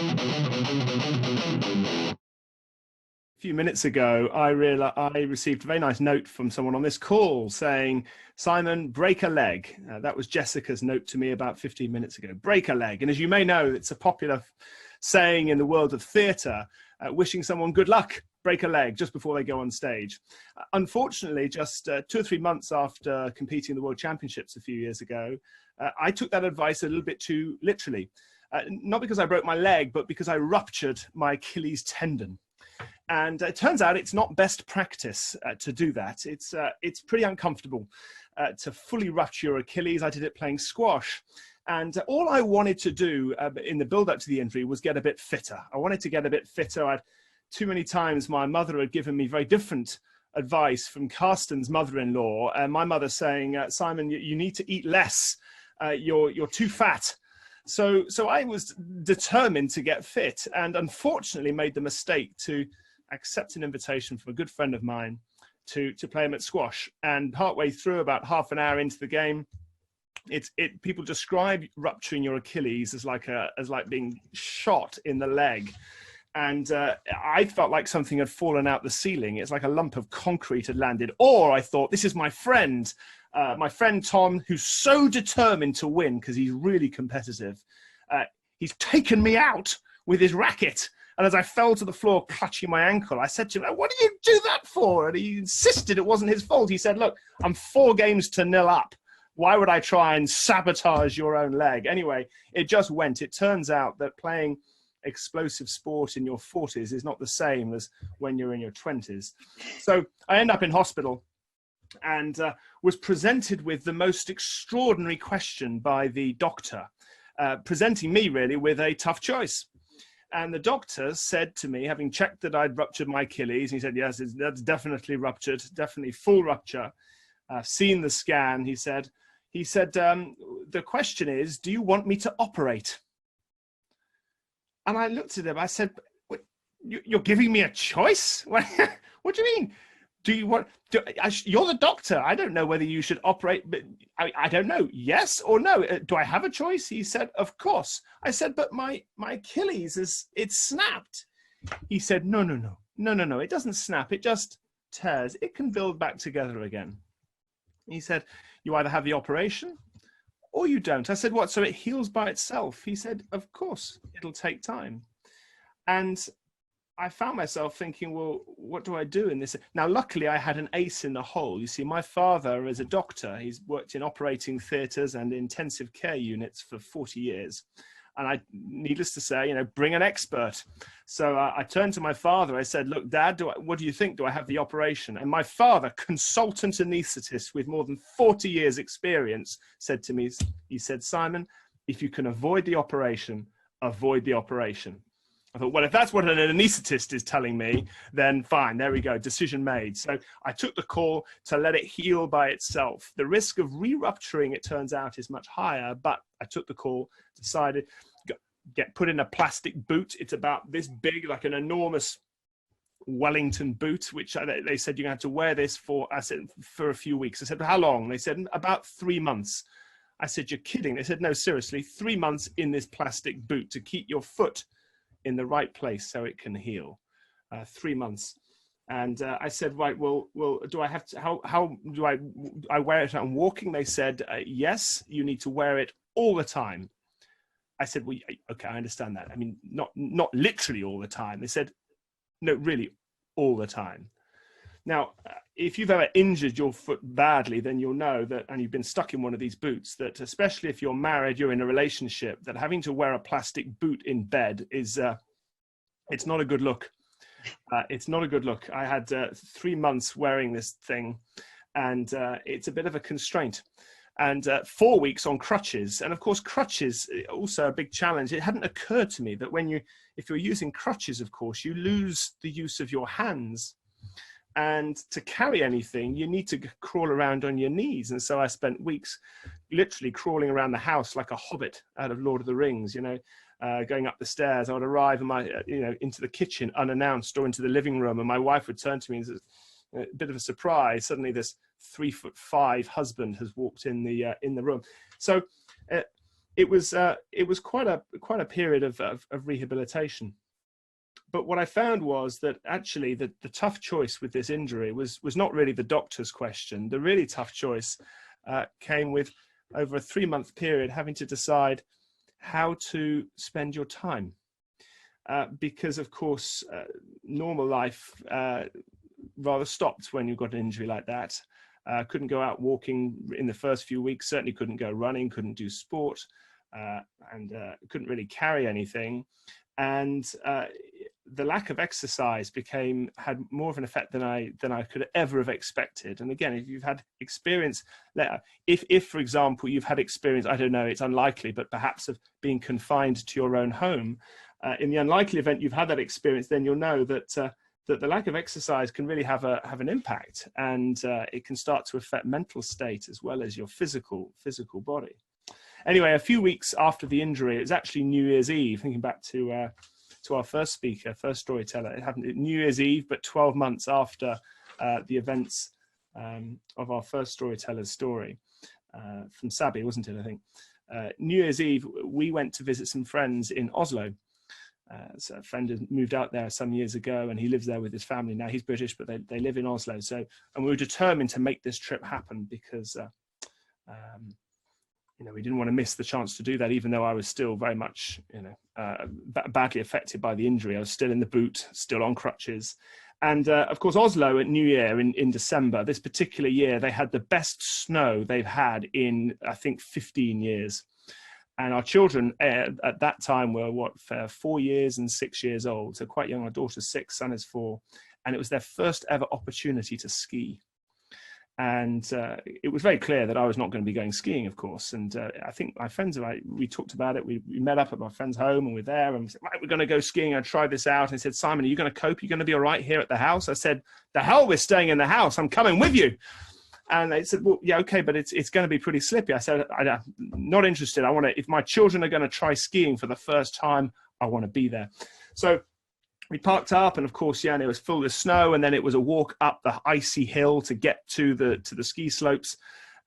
A few minutes ago, I received a very nice note from someone on this call saying, Simon, break a leg. That was Jessica's note to me about 15 minutes ago. Break a leg. And as you may know, it's a popular saying in the world of theatre, wishing someone good luck, break a leg just before they go on stage. Unfortunately, just 2 or 3 months after competing in the World Championships a few years ago, I took that advice a little bit too literally. Not because I broke my leg, but because I ruptured my Achilles tendon. And it turns out it's not best practice to do that. It's pretty uncomfortable to fully rupture your Achilles. I did it playing squash. And all I wanted to do in the build-up to the injury was get a bit fitter. I wanted to get a bit fitter. Too many times my mother had given me very different advice from Karsten's mother-in-law. And my mother saying, Simon, you need to eat less. You're too fat. So I was determined to get fit, and unfortunately made the mistake to accept an invitation from a good friend of mine to play him at squash. And partway through, about half an hour into the game, people describe rupturing your Achilles as like being shot in the leg. And I felt like something had fallen out the ceiling. It's like a lump of concrete had landed. Or I thought, this is my friend Tom, who's so determined to win because he's really competitive. He's taken me out with his racket. And as I fell to the floor, clutching my ankle, I said to him, what do you do that for? And he insisted it wasn't his fault. He said, look, I'm 4 games to 0 up. Why would I try and sabotage your own leg? Anyway, it just went. It turns out that playing explosive sport in your 40s is not the same as when you're in your 20s. So I end up in hospital and was presented with the most extraordinary question by the doctor, presenting me really with a tough choice. And the doctor said to me, having checked that I'd ruptured my Achilles, he said, yes, that's definitely ruptured, definitely full rupture. Seen the scan, he said, the question is, do you want me to operate? And I looked at him, I said, you're giving me a choice? What do you mean? Do you want, you're the doctor. I don't know whether you should operate, but I don't know. Yes or no? Do I have a choice? He said, of course. I said, but my Achilles it's snapped. He said, no. It doesn't snap. It just tears. It can build back together again. He said, you either have the operation or you don't. I said, what? So it heals by itself? He said, of course, it'll take time. And I found myself thinking, well, what do I do in this? Now, luckily, I had an ace in the hole. You see, my father is a doctor. He's worked in operating theatres and intensive care units for 40 years. And needless to say, bring an expert. So I turned to my father. I said, look, Dad, what do you think? Do I have the operation? And my father, consultant anaesthetist with more than 40 years experience, said to me, he said, Simon, if you can avoid the operation, avoid the operation. I thought, well, if that's what an anaesthetist is telling me, then fine, there we go, decision made. So I took the call to let it heal by itself. The risk of re-rupturing, it turns out, is much higher, but I took the call, decided, get put in a plastic boot. It's about this big, like an enormous Wellington boot, which they said you're going to have to wear this for, I said, for a few weeks. I said, how long? They said, about 3 months. I said, you're kidding. They said, no, seriously, 3 months in this plastic boot to keep your foot in the right place so it can heal. 3 months. And I said, right, well, do I have to, how do I wear it on walking? They said, yes, you need to wear it all the time. I said, well, okay, I understand that. I mean, not literally all the time. They said, no, really all the time. Now, if you've ever injured your foot badly, then you'll know that, and you've been stuck in one of these boots, that especially if you're married, you're in a relationship, that having to wear a plastic boot in bed is, it's not a good look. It's not a good look. I had 3 months wearing this thing, and it's a bit of a constraint. And 4 weeks on crutches. And of course, crutches, also a big challenge. It hadn't occurred to me that if you're using crutches, of course, you lose the use of your hands. And to carry anything, you need to crawl around on your knees. And so I spent weeks literally crawling around the house like a hobbit out of Lord of the Rings, going up the stairs. I would arrive into the kitchen unannounced, or into the living room, and my wife would turn to me and say, a bit of a surprise. Suddenly this 3'5" husband has walked in the room. So it was quite a period of rehabilitation. But what I found was that actually the tough choice with this injury was not really the doctor's question. The really tough choice came with, over a 3-month period, having to decide how to spend your time. Because of course, normal life rather stopped when you got an injury like that. Couldn't go out walking in the first few weeks, certainly couldn't go running, couldn't do sport, and couldn't really carry anything. And the lack of exercise had more of an effect than I could ever have expected. And again, if you've had experience, if for example you've had experience, I don't know, it's unlikely, but perhaps of being confined to your own home, in the unlikely event you've had that experience, then you'll know that that the lack of exercise can really have an impact, and it can start to affect mental state as well as your physical body. Anyway, a few weeks after the injury, it was actually New Year's Eve, thinking back to our first speaker, first storyteller. It happened at New Year's Eve, but 12 months after the events of our first storyteller's story from Sabi, wasn't it, I think? New Year's Eve, we went to visit some friends in Oslo. So a friend had moved out there some years ago, and he lives there with his family. Now he's British, but they live in Oslo. So, and we were determined to make this trip happen because you know, we didn't want to miss the chance to do that, even though I was still very much, you know, badly affected by the injury. I was still in the boot, still on crutches. And of course, Oslo at New Year in December, this particular year, they had the best snow they've had in, I think, 15 years. And our children at that time were, 4 years and 6 years old. So quite young. Our daughter's 6, son is 4. And it was their first ever opportunity to ski. And it was very clear that I was not going to be going skiing, of course. And I think my friends and I, we talked about it. We met up at my friend's home, and we're there, and we said, right, we're going to go skiing. I tried this out. And he said, Simon, are you going to cope? Are you going to be all right here at the house? I said, the hell, we're staying in the house. I'm coming with you. And they said, well, yeah, okay, but it's going to be pretty slippy. I said, I'm not interested. I want to, if my children are going to try skiing for the first time, I want to be there. So we parked up, and of course, yeah, and it was full of snow, and then it was a walk up the icy hill to get to the ski slopes.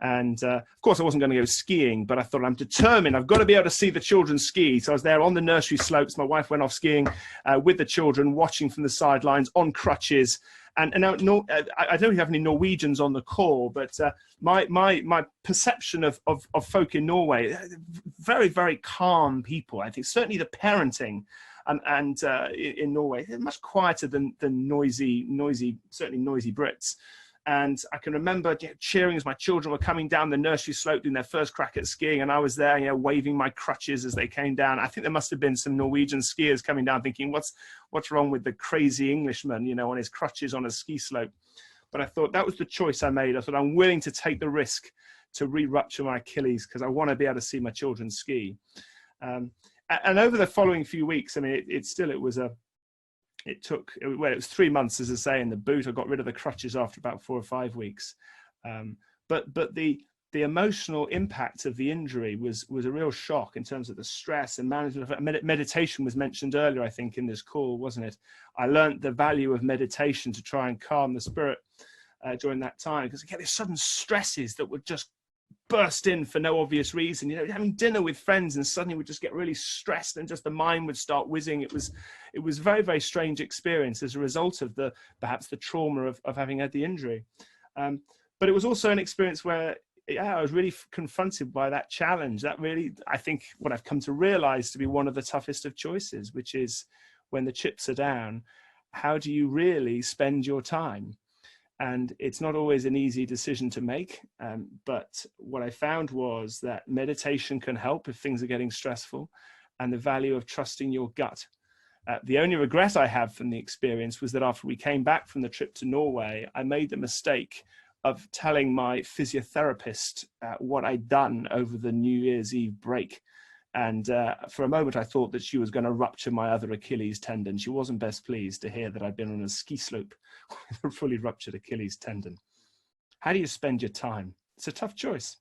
And of course, I wasn't going to go skiing, but I thought, I'm determined. I've got to be able to see the children ski. So I was there on the nursery slopes. My wife went off skiing with the children, watching from the sidelines on crutches. And now, I don't have any Norwegians on the call, but my perception of folk in Norway, very, very calm people. I think certainly the parenting and in Norway, they're much quieter than noisy, certainly noisy Brits. And I can remember cheering as my children were coming down the nursery slope doing their first crack at skiing, and I was there, you know, waving my crutches as they came down. I think there must have been some Norwegian skiers coming down thinking, what's wrong with the crazy Englishman, you know, on his crutches on a ski slope. But I thought that was the choice I made. I thought, I'm willing to take the risk to re-rupture my Achilles because I want to be able to see my children ski. And over the following few weeks, I mean, it was 3 months, as I say, in the boot. I got rid of the crutches after about 4 or 5 weeks. But the emotional impact of the injury was a real shock in terms of the stress and management of it. Meditation was mentioned earlier, I think, in this call, wasn't it? I learned the value of meditation to try and calm the spirit during that time, because again, there's sudden stresses that would just burst in for no obvious reason. You know, having dinner with friends and suddenly we'd just get really stressed and just the mind would start whizzing. It was a very, very strange experience as a result of perhaps the trauma of having had the injury. But it was also an experience where, yeah, I was really confronted by that challenge. That really, I think, what I've come to realize to be one of the toughest of choices, which is when the chips are down, how do you really spend your time? And it's not always an easy decision to make. But what I found was that meditation can help if things are getting stressful, and the value of trusting your gut. The only regret I have from the experience was that after we came back from the trip to Norway, I made the mistake of telling my physiotherapist what I'd done over the New Year's Eve break. And for a moment, I thought that she was going to rupture my other Achilles tendon. She wasn't best pleased to hear that I'd been on a ski slope with a fully ruptured Achilles tendon. How do you spend your time? It's a tough choice.